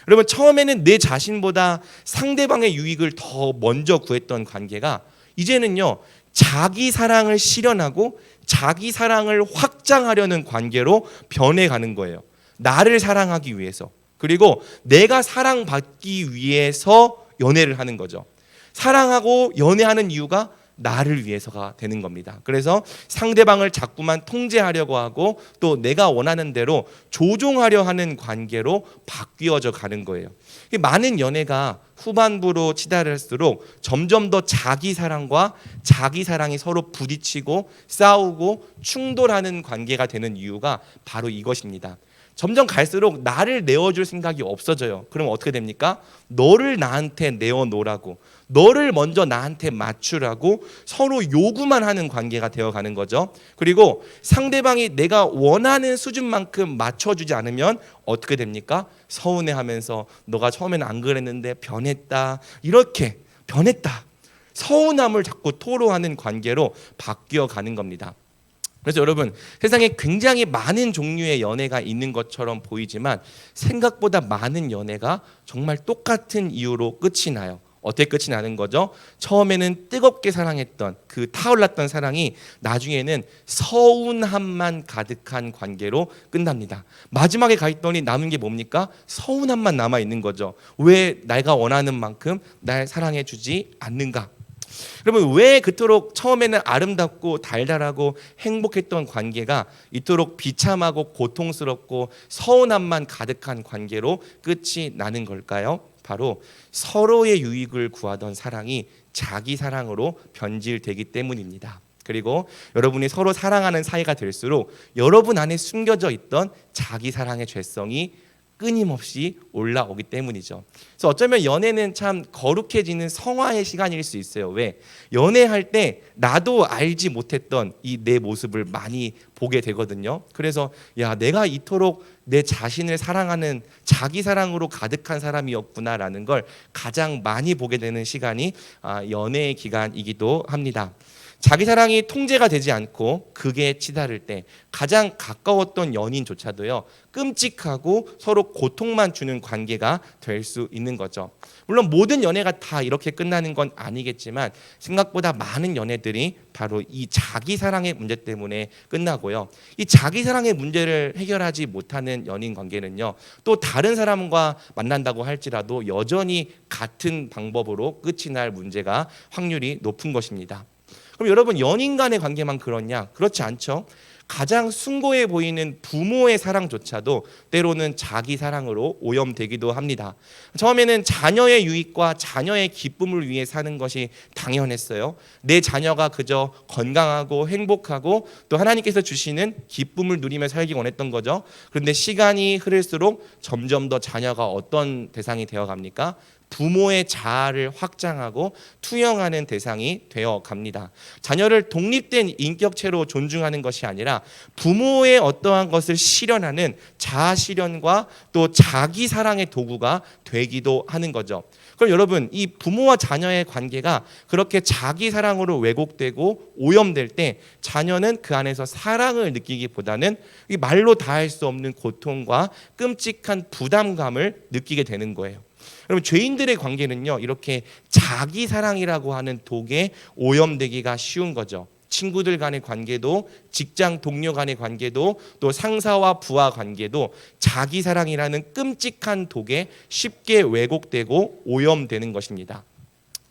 Speaker 1: 여러분, 처음에는 내 자신보다 상대방의 유익을 더 먼저 구했던 관계가 이제는요, 자기 사랑을 실현하고 자기 사랑을 확장하려는 관계로 변해가는 거예요. 나를 사랑하기 위해서, 그리고 내가 사랑받기 위해서 연애를 하는 거죠. 사랑하고 연애하는 이유가 나를 위해서가 되는 겁니다. 그래서 상대방을 자꾸만 통제하려고 하고 또 내가 원하는 대로 조종하려 하는 관계로 바뀌어져 가는 거예요. 많은 연애가 후반부로 치달을수록 점점 더 자기 사랑과 자기 사랑이 서로 부딪히고 싸우고 충돌하는 관계가 되는 이유가 바로 이것입니다. 점점 갈수록 나를 내어줄 생각이 없어져요. 그럼 어떻게 됩니까? 너를 나한테 내어놓으라고, 너를 먼저 나한테 맞추라고 서로 요구만 하는 관계가 되어가는 거죠. 그리고 상대방이 내가 원하는 수준만큼 맞춰주지 않으면 어떻게 됩니까? 서운해하면서 너가 처음에는 안 그랬는데 변했다, 이렇게 변했다, 서운함을 자꾸 토로하는 관계로 바뀌어가는 겁니다. 그래서 여러분, 세상에 굉장히 많은 종류의 연애가 있는 것처럼 보이지만 생각보다 많은 연애가 정말 똑같은 이유로 끝이 나요. 어떻게 끝이 나는 거죠? 처음에는 뜨겁게 사랑했던 그 타올랐던 사랑이 나중에는 서운함만 가득한 관계로 끝납니다. 마지막에 가 있더니 남은 게 뭡니까? 서운함만 남아 있는 거죠. 왜 내가 원하는 만큼 날 사랑해 주지 않는가? 여러분, 왜 그토록 처음에는 아름답고 달달하고 행복했던 관계가 이토록 비참하고 고통스럽고 서운함만 가득한 관계로 끝이 나는 걸까요? 바로 서로의 유익을 구하던 사랑이 자기 사랑으로 변질되기 때문입니다. 그리고 여러분이 서로 사랑하는 사이가 될수록 여러분 안에 숨겨져 있던 자기 사랑의 죄성이 끊임없이 올라오기 때문이죠. 그래서 어쩌면 연애는 참 거룩해지는 성화의 시간일 수 있어요. 왜? 연애할 때 나도 알지 못했던 이 내 모습을 많이 보게 되거든요. 그래서 야, 내가 이토록 내 자신을 사랑하는 자기 사랑으로 가득한 사람이었구나라는 걸 가장 많이 보게 되는 시간이 연애의 기간이기도 합니다. 자기 사랑이 통제가 되지 않고 극에 치달을 때 가장 가까웠던 연인조차도요, 끔찍하고 서로 고통만 주는 관계가 될 수 있는 거죠. 물론 모든 연애가 다 이렇게 끝나는 건 아니겠지만 생각보다 많은 연애들이 바로 이 자기 사랑의 문제 때문에 끝나고요. 이 자기 사랑의 문제를 해결하지 못하는 연인 관계는요, 또 다른 사람과 만난다고 할지라도 여전히 같은 방법으로 끝이 날 문제가 확률이 높은 것입니다. 그럼 여러분, 연인 간의 관계만 그렇냐? 그렇지 않죠. 가장 숭고해 보이는 부모의 사랑조차도 때로는 자기 사랑으로 오염되기도 합니다. 처음에는 자녀의 유익과 자녀의 기쁨을 위해 사는 것이 당연했어요. 내 자녀가 그저 건강하고 행복하고 또 하나님께서 주시는 기쁨을 누리며 살기 원했던 거죠. 그런데 시간이 흐를수록 점점 더 자녀가 어떤 대상이 되어갑니까? 부모의 자아를 확장하고 투영하는 대상이 되어 갑니다. 자녀를 독립된 인격체로 존중하는 것이 아니라 부모의 어떠한 것을 실현하는 자아 실현과 또 자기 사랑의 도구가 되기도 하는 거죠. 그럼 여러분, 이 부모와 자녀의 관계가 그렇게 자기 사랑으로 왜곡되고 오염될 때 자녀는 그 안에서 사랑을 느끼기보다는 이 말로 다할 수 없는 고통과 끔찍한 부담감을 느끼게 되는 거예요. 여러분, 죄인들의 관계는요, 이렇게 자기 사랑이라고 하는 독에 오염되기가 쉬운 거죠. 친구들 간의 관계도, 직장 동료 간의 관계도, 또 상사와 부하 관계도 자기 사랑이라는 끔찍한 독에 쉽게 왜곡되고 오염되는 것입니다.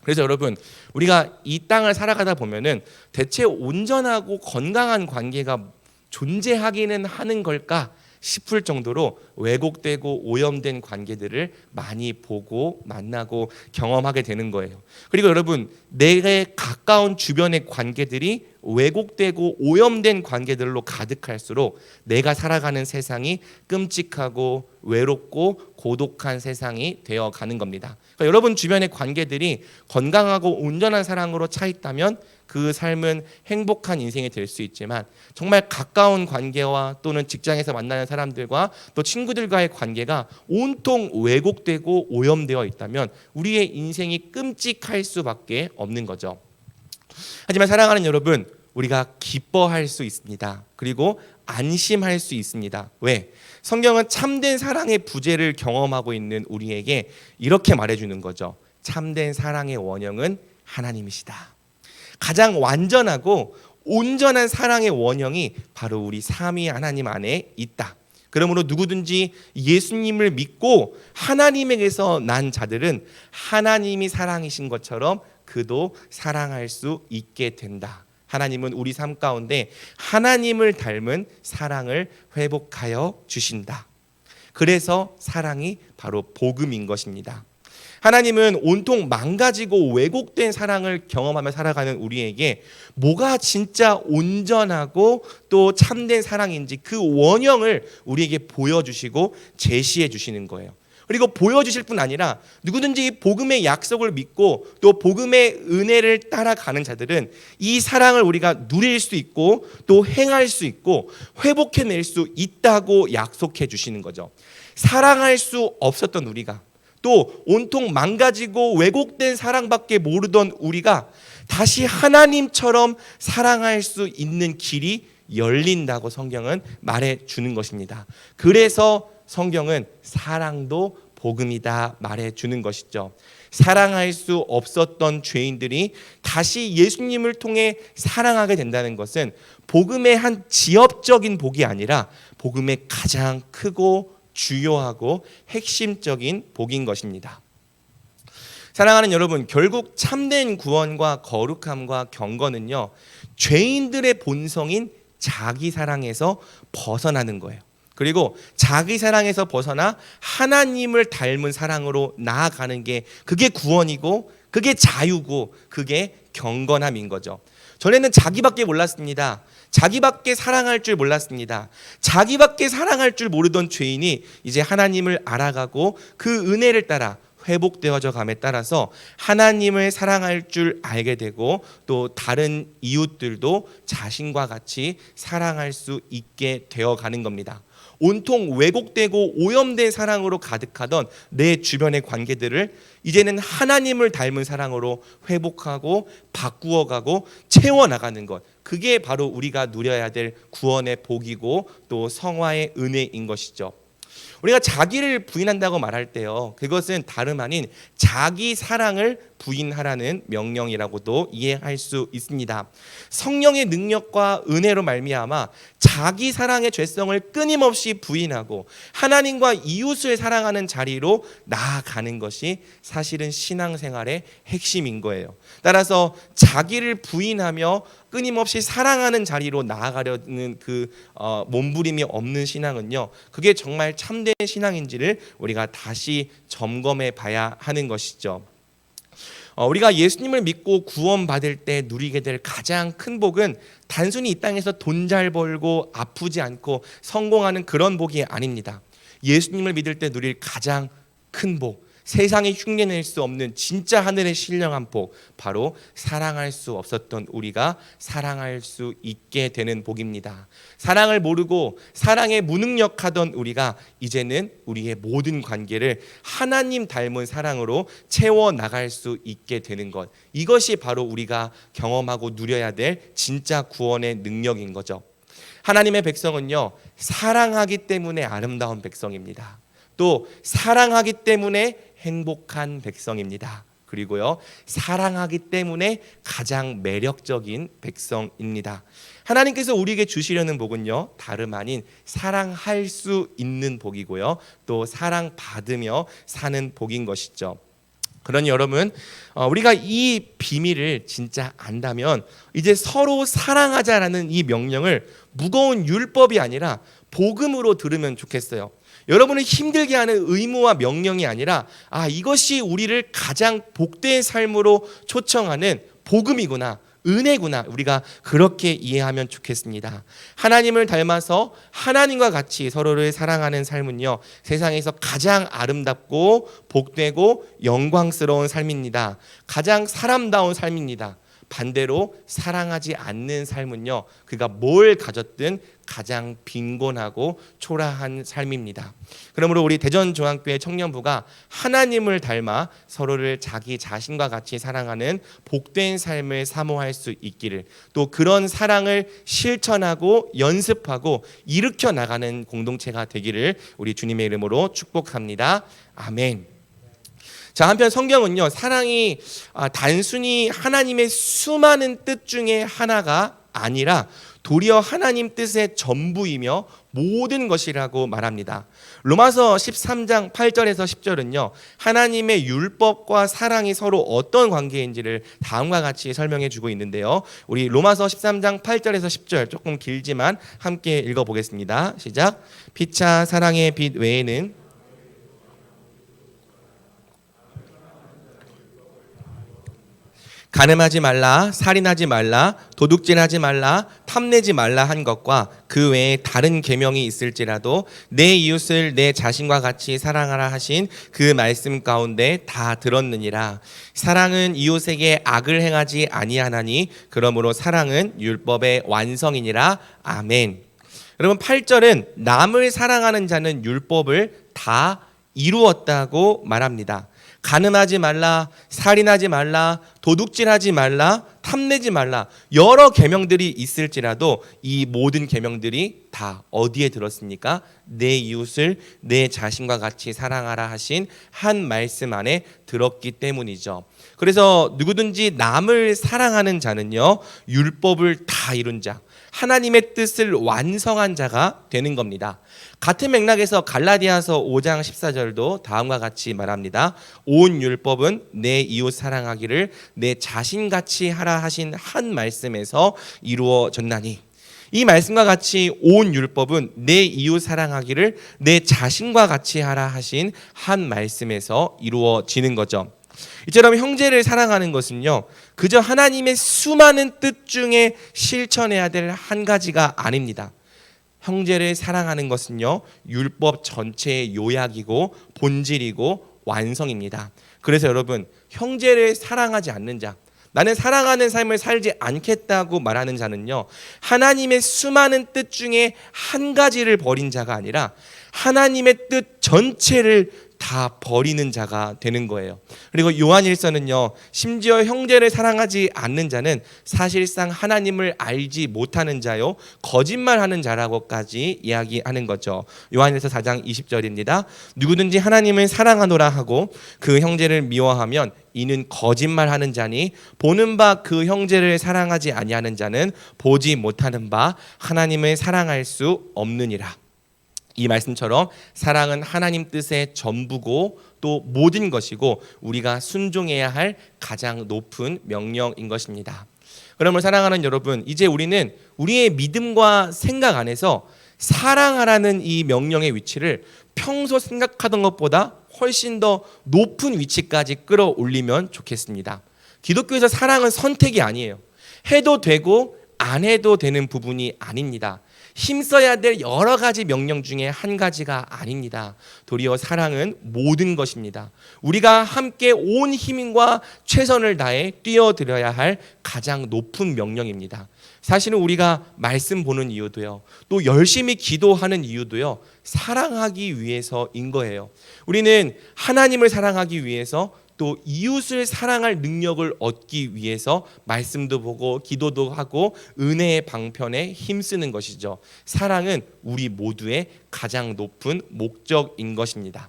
Speaker 1: 그래서 여러분, 우리가 이 땅을 살아가다 보면은 대체 온전하고 건강한 관계가 존재하기는 하는 걸까 싶을 정도로 왜곡되고 오염된 관계들을 많이 보고 만나고 경험하게 되는 거예요. 그리고 여러분, 내게 가까운 주변의 관계들이 왜곡되고 오염된 관계들로 가득할수록 내가 살아가는 세상이 끔찍하고 외롭고 고독한 세상이 되어가는 겁니다. 그러니까 여러분 주변의 관계들이 건강하고 온전한 사랑으로 차 있다면 그 삶은 행복한 인생이 될 수 있지만, 정말 가까운 관계와 또는 직장에서 만나는 사람들과 또 친구들과의 관계가 온통 왜곡되고 오염되어 있다면 우리의 인생이 끔찍할 수밖에 없는 거죠. 하지만 사랑하는 여러분, 우리가 기뻐할 수 있습니다. 그리고 안심할 수 있습니다. 왜? 성경은 참된 사랑의 부재를 경험하고 있는 우리에게 이렇게 말해주는 거죠. 참된 사랑의 원형은 하나님이시다. 가장 완전하고 온전한 사랑의 원형이 바로 우리 삼위 하나님 안에 있다. 그러므로 누구든지 예수님을 믿고 하나님에게서 난 자들은 하나님이 사랑이신 것처럼 그도 사랑할 수 있게 된다. 하나님은 우리 삶 가운데 하나님을 닮은 사랑을 회복하여 주신다. 그래서 사랑이 바로 복음인 것입니다. 하나님은 온통 망가지고 왜곡된 사랑을 경험하며 살아가는 우리에게 뭐가 진짜 온전하고 또 참된 사랑인지 그 원형을 우리에게 보여주시고 제시해 주시는 거예요. 그리고 보여주실 뿐 아니라 누구든지 이 복음의 약속을 믿고 또 복음의 은혜를 따라가는 자들은 이 사랑을 우리가 누릴 수 있고 또 행할 수 있고 회복해낼 수 있다고 약속해 주시는 거죠. 사랑할 수 없었던 우리가, 또 온통 망가지고 왜곡된 사랑밖에 모르던 우리가 다시 하나님처럼 사랑할 수 있는 길이 열린다고 성경은 말해주는 것입니다. 그래서 성경은 사랑도 복음이다 말해주는 것이죠. 사랑할 수 없었던 죄인들이 다시 예수님을 통해 사랑하게 된다는 것은 복음의 한 지엽적인 복이 아니라 복음의 가장 크고 주요하고 핵심적인 복인 것입니다. 사랑하는 여러분, 결국 참된 구원과 거룩함과 경건은요, 죄인들의 본성인 자기 사랑에서 벗어나는 거예요. 그리고 자기 사랑에서 벗어나 하나님을 닮은 사랑으로 나아가는 게, 그게 구원이고 그게 자유고 그게 경건함인 거죠. 전에는 자기밖에 몰랐습니다. 자기밖에 사랑할 줄 몰랐습니다. 자기밖에 사랑할 줄 모르던 죄인이 이제 하나님을 알아가고 그 은혜를 따라 회복되어져 감에 따라서 하나님을 사랑할 줄 알게 되고, 또 다른 이웃들도 자신과 같이 사랑할 수 있게 되어가는 겁니다. 온통 왜곡되고 오염된 사랑으로 가득하던 내 주변의 관계들을 이제는 하나님을 닮은 사랑으로 회복하고 바꾸어가고 채워나가는 것, 그게 바로 우리가 누려야 될 구원의 복이고 또 성화의 은혜인 것이죠. 우리가 자기를 부인한다고 말할 때요, 그것은 다름 아닌 자기 사랑을 부인하라는 명령이라고도 이해할 수 있습니다. 성령의 능력과 은혜로 말미암아 자기 사랑의 죄성을 끊임없이 부인하고 하나님과 이웃을 사랑하는 자리로 나아가는 것이 사실은 신앙생활의 핵심인 거예요. 따라서 자기를 부인하며 끊임없이 사랑하는 자리로 나아가려는 그 몸부림이 없는 신앙은요, 그게 정말 참된 신앙인지를 우리가 다시 점검해 봐야 하는 것이죠. 우리가 예수님을 믿고 구원받을 때 누리게 될 가장 큰 복은 단순히 이 땅에서 돈 잘 벌고 아프지 않고 성공하는 그런 복이 아닙니다. 예수님을 믿을 때 누릴 가장 큰 복, 세상에 흉내낼 수 없는 진짜 하늘의 신령한 복, 바로 사랑할 수 없었던 우리가 사랑할 수 있게 되는 복입니다. 사랑을 모르고 사랑에 무능력하던 우리가 이제는 우리의 모든 관계를 하나님 닮은 사랑으로 채워나갈 수 있게 되는 것, 이것이 바로 우리가 경험하고 누려야 될 진짜 구원의 능력인 거죠. 하나님의 백성은요, 사랑하기 때문에 아름다운 백성입니다. 또 사랑하기 때문에 행복한 백성입니다. 그리고요, 사랑하기 때문에 가장 매력적인 백성입니다. 하나님께서 우리에게 주시려는 복은요, 다름 아닌 사랑할 수 있는 복이고요, 또 사랑받으며 사는 복인 것이죠. 그러니 여러분, 우리가 이 비밀을 진짜 안다면 이제 서로 사랑하자라는 이 명령을 무거운 율법이 아니라 복음으로 들으면 좋겠어요. 여러분을 힘들게 하는 의무와 명령이 아니라, 이것이 우리를 가장 복된 삶으로 초청하는 복음이구나, 은혜구나, 우리가 그렇게 이해하면 좋겠습니다. 하나님을 닮아서 하나님과 같이 서로를 사랑하는 삶은요, 세상에서 가장 아름답고 복되고 영광스러운 삶입니다. 가장 사람다운 삶입니다. 반대로 사랑하지 않는 삶은요, 그가 뭘 가졌든 가장 빈곤하고 초라한 삶입니다. 그러므로 우리 대전중앙교회 청년부가 하나님을 닮아 서로를 자기 자신과 같이 사랑하는 복된 삶을 사모할 수 있기를, 또 그런 사랑을 실천하고 연습하고 일으켜 나가는 공동체가 되기를 우리 주님의 이름으로 축복합니다. 아멘. 자, 한편 성경은요, 사랑이 단순히 하나님의 수많은 뜻 중에 하나가 아니라 도리어 하나님 뜻의 전부이며 모든 것이라고 말합니다. 로마서 13장 8절에서 10절은요, 하나님의 율법과 사랑이 서로 어떤 관계인지를 다음과 같이 설명해 주고 있는데요, 우리 로마서 13장 8절에서 10절 조금 길지만 함께 읽어보겠습니다. 시작. 피차 사랑의 빛 외에는 간음하지 말라, 살인하지 말라, 도둑질하지 말라, 탐내지 말라 한 것과 그 외에 다른 계명이 있을지라도 내 이웃을 내 자신과 같이 사랑하라 하신 그 말씀 가운데 다 들었느니라. 사랑은 이웃에게 악을 행하지 아니하나니 그러므로 사랑은 율법의 완성이니라. 아멘. 여러분, 8절은 남을 사랑하는 자는 율법을 다 이루었다고 말합니다. 간음하지 말라, 살인하지 말라, 도둑질하지 말라, 탐내지 말라, 여러 계명들이 있을지라도 이 모든 계명들이 다 어디에 들었습니까? 내 이웃을 내 자신과 같이 사랑하라 하신 한 말씀 안에 들었기 때문이죠. 그래서 누구든지 남을 사랑하는 자는요, 율법을 다 이룬 자, 하나님의 뜻을 완성한 자가 되는 겁니다. 같은 맥락에서 갈라디아서 5장 14절도 다음과 같이 말합니다. 온 율법은 내 이웃 사랑하기를 내 자신같이 하라 하신 한 말씀에서 이루어졌나니, 이 말씀과 같이 온 율법은 내 이웃 사랑하기를 내 자신과 같이 하라 하신 한 말씀에서 이루어지는 거죠. 이처럼 형제를 사랑하는 것은요, 그저 하나님의 수많은 뜻 중에 실천해야 될 한 가지가 아닙니다. 형제를 사랑하는 것은요, 율법 전체의 요약이고 본질이고 완성입니다. 그래서 여러분, 형제를 사랑하지 않는 자, 나는 사랑하는 삶을 살지 않겠다고 말하는 자는요, 하나님의 수많은 뜻 중에 한 가지를 버린 자가 아니라 하나님의 뜻 전체를 다 버리는 자가 되는 거예요. 그리고 요한일서는요, 심지어 형제를 사랑하지 않는 자는 사실상 하나님을 알지 못하는 자요, 거짓말하는 자라고까지 이야기하는 거죠. 요한일서 4장 20절입니다. 누구든지 하나님을 사랑하노라 하고 그 형제를 미워하면 이는 거짓말하는 자니 보는 바 그 형제를 사랑하지 아니하는 자는 보지 못하는 바 하나님을 사랑할 수 없느니라. 이 말씀처럼 사랑은 하나님 뜻의 전부고 또 모든 것이고 우리가 순종해야 할 가장 높은 명령인 것입니다. 그러므로 사랑하는 여러분, 이제 우리는 우리의 믿음과 생각 안에서 사랑하라는 이 명령의 위치를 평소 생각하던 것보다 훨씬 더 높은 위치까지 끌어올리면 좋겠습니다. 기독교에서 사랑은 선택이 아니에요. 해도 되고 안 해도 되는 부분이 아닙니다. 힘써야 될 여러 가지 명령 중에 한 가지가 아닙니다. 도리어 사랑은 모든 것입니다. 우리가 함께 온 힘과 최선을 다해 뛰어들어야 할 가장 높은 명령입니다. 사실은 우리가 말씀 보는 이유도요, 또 열심히 기도하는 이유도요, 사랑하기 위해서인 거예요. 우리는 하나님을 사랑하기 위해서, 또 이웃을 사랑할 능력을 얻기 위해서 말씀도 보고 기도도 하고 은혜의 방편에 힘쓰는 것이죠. 사랑은 우리 모두의 가장 높은 목적인 것입니다.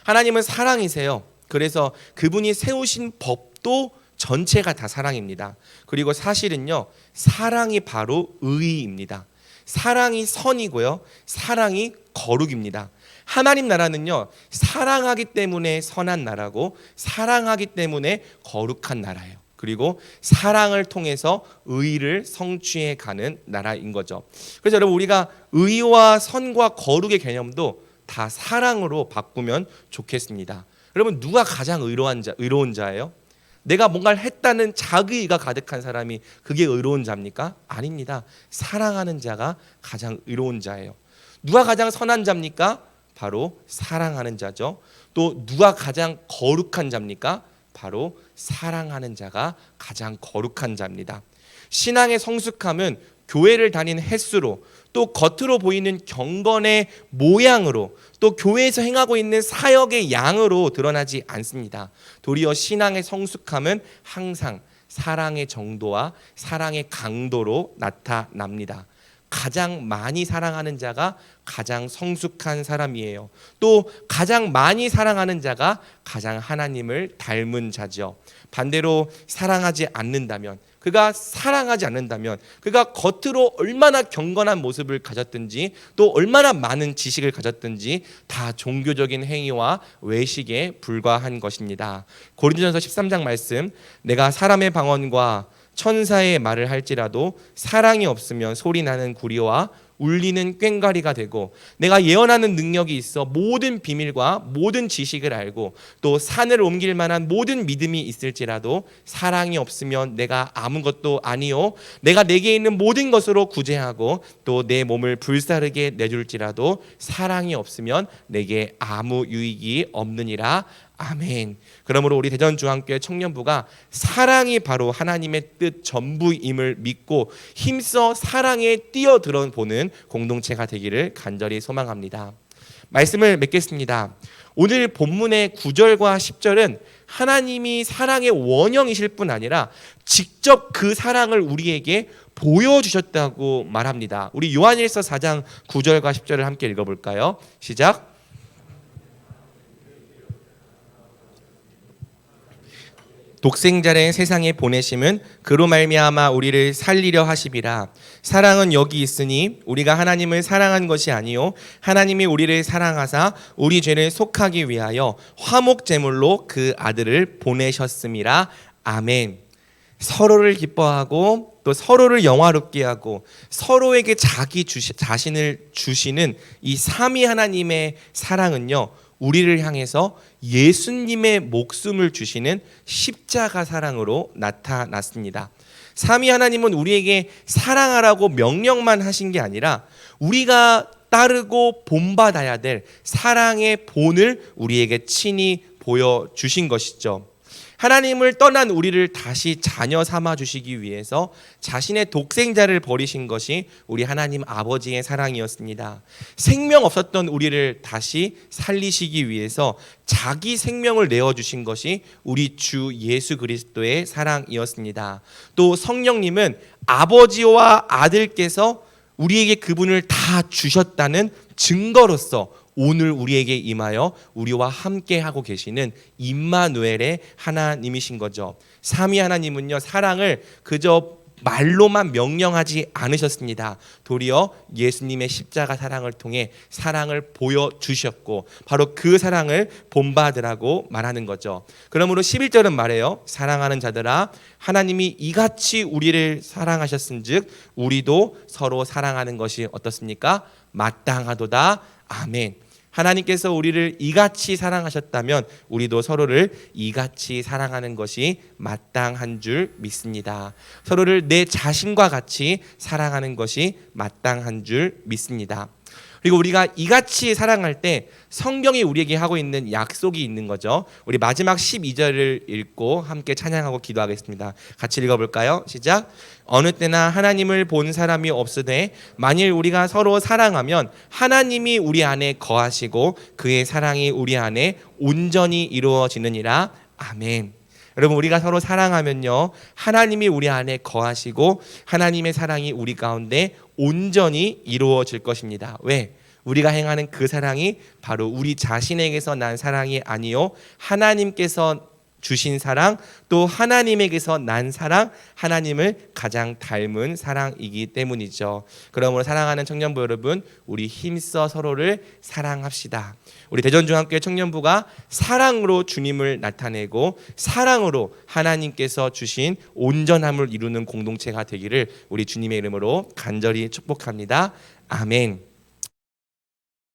Speaker 1: 하나님은 사랑이세요. 그래서 그분이 세우신 법도 전체가 다 사랑입니다. 그리고 사실은요, 사랑이 바로 의입니다. 사랑이 선이고요, 사랑이 거룩입니다. 하나님 나라는요, 사랑하기 때문에 선한 나라고 사랑하기 때문에 거룩한 나라예요. 그리고 사랑을 통해서 의를 성취해 가는 나라인 거죠. 그래서 여러분, 우리가 의와 선과 거룩의 개념도 다 사랑으로 바꾸면 좋겠습니다. 여러분, 누가 가장 의로운 자예요? 내가 뭔가를 했다는 자기의가 가득한 사람이 그게 의로운 자입니까? 아닙니다. 사랑하는 자가 가장 의로운 자예요. 누가 가장 선한 자입니까? 바로 사랑하는 자죠. 또 누가 가장 거룩한 자입니까? 바로 사랑하는 자가 가장 거룩한 자입니다. 신앙의 성숙함은 교회를 다니는 횟수로, 또 겉으로 보이는 경건의 모양으로, 또 교회에서 행하고 있는 사역의 양으로 드러나지 않습니다. 도리어 신앙의 성숙함은 항상 사랑의 정도와 사랑의 강도로 나타납니다. 가장 많이 사랑하는 자가 가장 성숙한 사람이에요. 또 가장 많이 사랑하는 자가 가장 하나님을 닮은 자죠. 반대로 사랑하지 않는다면, 그가 겉으로 얼마나 경건한 모습을 가졌든지, 또 얼마나 많은 지식을 가졌든지 다 종교적인 행위와 외식에 불과한 것입니다. 고린도전서 13장 말씀, 내가 사람의 방언과 천사의 말을 할지라도 사랑이 없으면 소리나는 구리와 울리는 꽹과리가 되고, 내가 예언하는 능력이 있어 모든 비밀과 모든 지식을 알고 또 산을 옮길 만한 모든 믿음이 있을지라도 사랑이 없으면 내가 아무것도 아니요, 내가 내게 있는 모든 것으로 구제하고 또 내 몸을 불사르게 내줄지라도 사랑이 없으면 내게 아무 유익이 없느니라. 아멘. 그러므로 우리 대전중앙교회 청년부가 사랑이 바로 하나님의 뜻 전부임을 믿고 힘써 사랑에 뛰어들어 보는 공동체가 되기를 간절히 소망합니다. 말씀을 맺겠습니다. 오늘 본문의 9절과 10절은 하나님이 사랑의 원형이실 뿐 아니라 직접 그 사랑을 우리에게 보여주셨다고 말합니다. 우리 요한일서 4장 9절과 10절을 함께 읽어볼까요? 시작. 독생자를 세상에 보내심은 그로 말미암아 우리를 살리려 하심이라. 사랑은 여기 있으니 우리가 하나님을 사랑한 것이 아니요 하나님이 우리를 사랑하사 우리 죄를 속하기 위하여 화목 제물로 그 아들을 보내셨음이라. 아멘. 서로를 기뻐하고 또 서로를 영화롭게 하고 서로에게 자신을 주시는 이 삼위 하나님의 사랑은요, 우리를 향해서 예수님의 목숨을 주시는 십자가 사랑으로 나타났습니다. 삼위 하나님은 우리에게 사랑하라고 명령만 하신 게 아니라 우리가 따르고 본받아야 될 사랑의 본을 우리에게 친히 보여주신 것이죠. 하나님을 떠난 우리를 다시 자녀 삼아 주시기 위해서 자신의 독생자를 버리신 것이 우리 하나님 아버지의 사랑이었습니다. 생명 없었던 우리를 다시 살리시기 위해서 자기 생명을 내어주신 것이 우리 주 예수 그리스도의 사랑이었습니다. 또 성령님은 아버지와 아들께서 우리에게 그분을 다 주셨다는 증거로서 오늘 우리에게 임하여 우리와 함께 하고 계시는 임마누엘의 하나님이신 거죠. 삼위 하나님은요, 사랑을 그저 말로만 명령하지 않으셨습니다. 도리어 예수님의 십자가 사랑을 통해 사랑을 보여주셨고 바로 그 사랑을 본받으라고 말하는 거죠. 그러므로 11절은 말해요. 사랑하는 자들아 하나님이 이같이 우리를 사랑하셨은즉 우리도 서로 사랑하는 것이 어떻습니까? 마땅하도다. 아멘. 하나님께서 우리를 이같이 사랑하셨다면 우리도 서로를 이같이 사랑하는 것이 마땅한 줄 믿습니다. 서로를 내 자신과 같이 사랑하는 것이 마땅한 줄 믿습니다. 그리고 우리가 이같이 사랑할 때 성경이 우리에게 하고 있는 약속이 있는 거죠. 우리 마지막 12절을 읽고 함께 찬양하고 기도하겠습니다. 같이 읽어볼까요? 시작. 어느 때나 하나님을 본 사람이 없으되 만일 우리가 서로 사랑하면 하나님이 우리 안에 거하시고 그의 사랑이 우리 안에 온전히 이루어지느니라. 아멘. 여러분, 우리가 서로 사랑하면요, 하나님이 우리 안에 거하시고 하나님의 사랑이 우리 가운데 온전히 이루어질 것입니다. 왜? 우리가 행하는 그 사랑이 바로 우리 자신에게서 난 사랑이 아니요 하나님께서 주신 사랑, 또 하나님에게서 난 사랑, 하나님을 가장 닮은 사랑이기 때문이죠. 그러므로 사랑하는 청년부 여러분, 우리 힘써 서로를 사랑합시다. 우리 대전중앙교회 청년부가 사랑으로 주님을 나타내고 사랑으로 하나님께서 주신 온전함을 이루는 공동체가 되기를 우리 주님의 이름으로 간절히 축복합니다. 아멘.